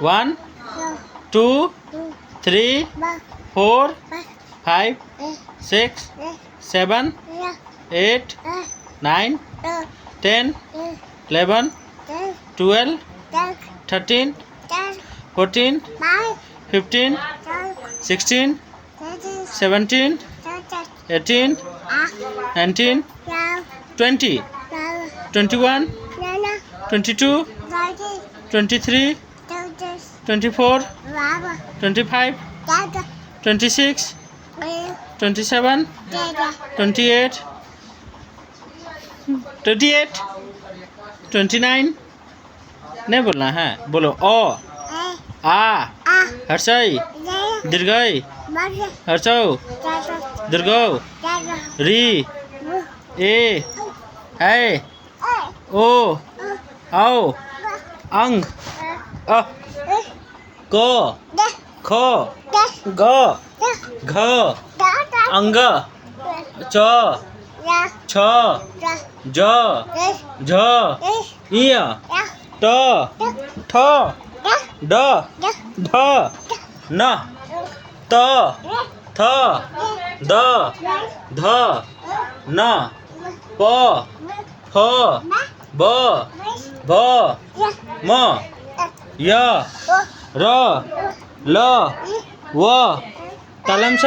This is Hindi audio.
1 2 3 4 5 6 7 8 9 10 11 12 13 14 15 16 17 18 19 20 21 22 23 24 25 26 27 28 28 29 नहीं बोलना है बोलो ओ आ हर्षई दीर्घई हर्षौ दीर्घौ री ए ऐ ओ औ अंग अ क ख ग घ अंग च छ ज झ इय ट ठ ड ढ न त थ द ध न प फ ब भ म य र ल व तालम छ